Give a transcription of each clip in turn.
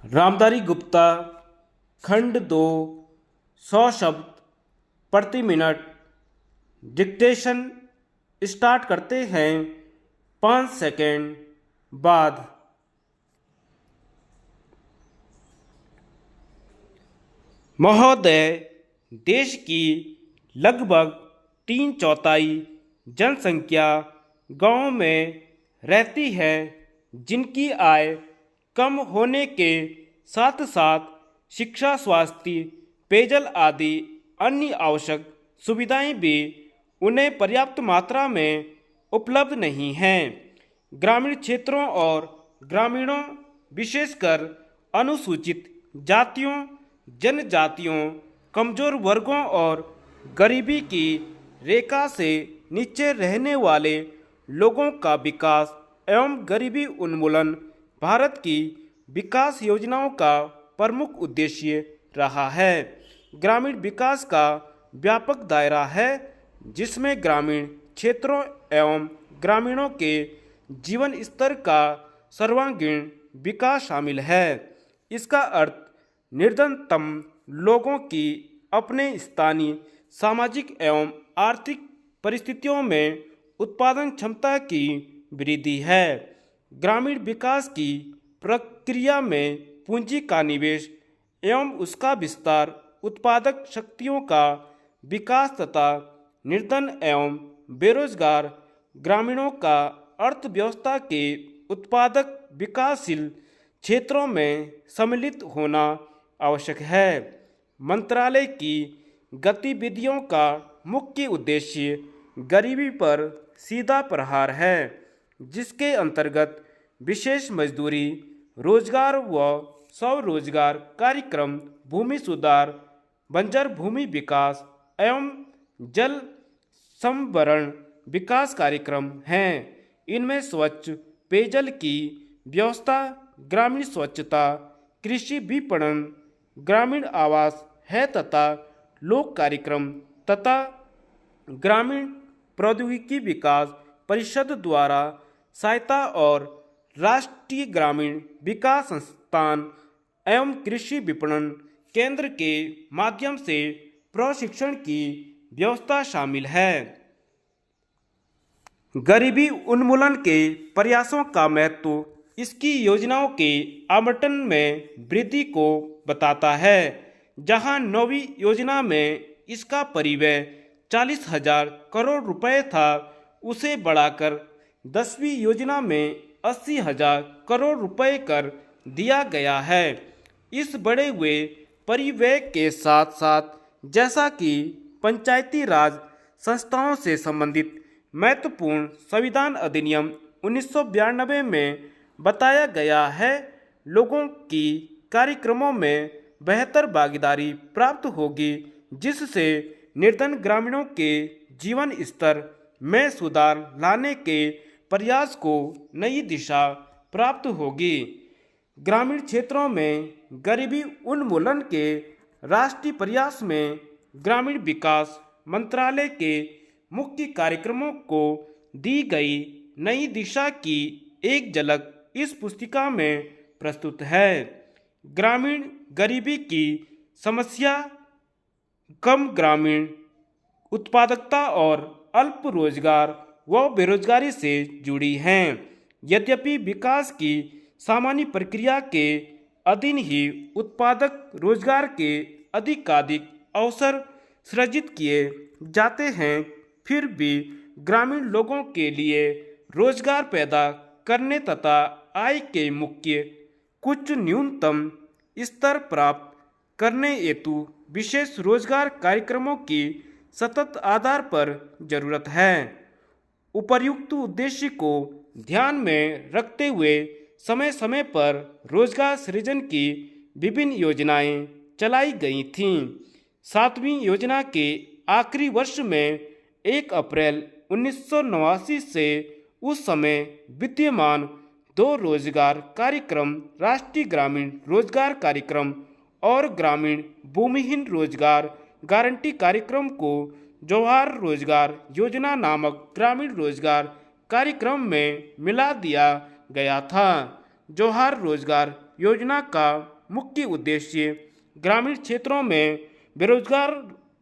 रामधारी गुप्ता खंड 2 100 शब्द प्रति मिनट डिक्टेशन स्टार्ट करते हैं 5 सेकंड बाद। महोदय, देश की लगभग 3/4 जनसंख्या गांव में रहती है, जिनकी आय कम होने के साथ साथ शिक्षा, स्वास्थ्य, पेयजल आदि अन्य आवश्यक सुविधाएं भी उन्हें पर्याप्त मात्रा में उपलब्ध नहीं हैं। ग्रामीण क्षेत्रों और ग्रामीणों, विशेषकर अनुसूचित जातियों, जनजातियों, कमजोर वर्गों और गरीबी की रेखा से नीचे रहने वाले लोगों का विकास एवं गरीबी उन्मूलन भारत की विकास योजनाओं का प्रमुख उद्देश्य रहा है। ग्रामीण विकास का व्यापक दायरा है, जिसमें ग्रामीण क्षेत्रों एवं ग्रामीणों के जीवन स्तर का सर्वांगीण विकास शामिल है। इसका अर्थ निर्धनतम लोगों की अपने स्थानीय सामाजिक एवं आर्थिक परिस्थितियों में उत्पादन क्षमता की वृद्धि है। ग्रामीण विकास की प्रक्रिया में पूंजी का निवेश एवं उसका विस्तार, उत्पादक शक्तियों का विकास तथा निर्धन एवं बेरोजगार ग्रामीणों का अर्थव्यवस्था के उत्पादक विकासशील क्षेत्रों में सम्मिलित होना आवश्यक है। मंत्रालय की गतिविधियों का मुख्य उद्देश्य गरीबी पर सीधा प्रहार है, जिसके अंतर्गत विशेष मजदूरी, रोजगार व स्वरोजगार कार्यक्रम, भूमि सुधार, बंजर भूमि विकास एवं जल संभरण विकास कार्यक्रम हैं। इनमें स्वच्छ पेयजल की व्यवस्था, ग्रामीण स्वच्छता, कृषि विपणन, ग्रामीण आवास है तथा लोक कार्यक्रम तथा ग्रामीण प्रौद्योगिकी विकास परिषद द्वारा सहायता और राष्ट्रीय ग्रामीण विकास संस्थान एवं कृषि विपणन केंद्र के माध्यम से प्रशिक्षण की व्यवस्था शामिल है। गरीबी उन्मूलन के प्रयासों का महत्व इसकी योजनाओं के आवंटन में वृद्धि को बताता है। जहां 9वीं योजना में इसका परिव्यय 40,000 करोड़ रुपए था, उसे बढ़ाकर 10वीं योजना में 80,000 करोड़ रुपए कर दिया गया है। इस बढ़े हुए परिव्यय के साथ साथ जैसा कि पंचायती राज संस्थाओं से संबंधित महत्वपूर्ण संविधान अधिनियम 1992 में बताया गया है, लोगों की कार्यक्रमों में बेहतर भागीदारी प्राप्त होगी, जिससे निर्धन ग्रामीणों के जीवन स्तर में सुधार लाने के प्रयास को नई दिशा प्राप्त होगी। ग्रामीण क्षेत्रों में गरीबी उन्मूलन के राष्ट्रीय प्रयास में ग्रामीण विकास मंत्रालय के मुख्य कार्यक्रमों को दी गई नई दिशा की एक झलक इस पुस्तिका में प्रस्तुत है। ग्रामीण गरीबी की समस्या कम ग्रामीण उत्पादकता और अल्प रोजगार व बेरोजगारी से जुड़ी हैं। यद्यपि विकास की सामान्य प्रक्रिया के अधीन ही उत्पादक रोजगार के अधिकाधिक अवसर सृजित किए जाते हैं, फिर भी ग्रामीण लोगों के लिए रोजगार पैदा करने तथा आय के मुख्य कुछ न्यूनतम स्तर प्राप्त करने हेतु विशेष रोजगार कार्यक्रमों की सतत आधार पर जरूरत है। उपर्युक्त उद्देश्य को ध्यान में रखते हुए समय समय पर रोजगार सृजन की विभिन्न योजनाएं चलाई गई थीं। 7वीं योजना के आखिरी वर्ष में 1 अप्रैल 1989 से उस समय विद्यमान 2 रोजगार कार्यक्रम, राष्ट्रीय ग्रामीण रोजगार कार्यक्रम और ग्रामीण भूमिहीन रोजगार गारंटी कार्यक्रम को जवाहर रोजगार योजना नामक ग्रामीण रोजगार कार्यक्रम में मिला दिया गया था। जवाहर रोजगार योजना का मुख्य उद्देश्य ग्रामीण क्षेत्रों में बेरोजगार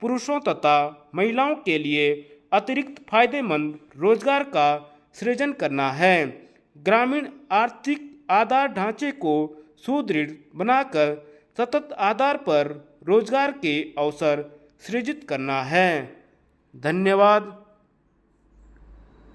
पुरुषों तथा महिलाओं के लिए अतिरिक्त फायदेमंद रोजगार का सृजन करना है। ग्रामीण आर्थिक आधार ढांचे को सुदृढ़ बनाकर सतत आधार पर रोजगार के अवसर सृजित करना है। धन्यवाद।